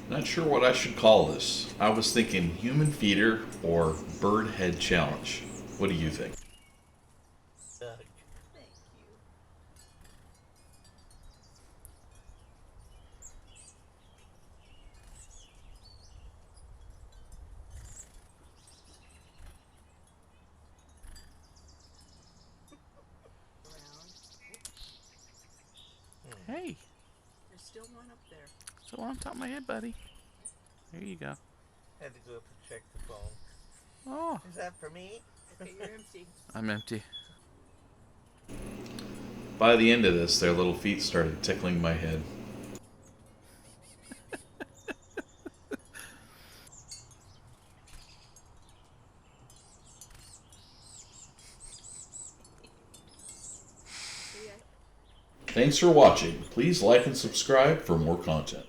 Not sure what I should call this. I was thinking human feeder or bird head challenge. What do you think? Ugh. Thank you. Around. Hey, There's still one up there. so on top of my head, buddy. There you go. Had to go up and check the phone. Oh, Is that for me? Okay, you're empty. I'm empty. By the end of this, their little feet started tickling my head. See ya. Thanks for watching. Please like and subscribe for more content.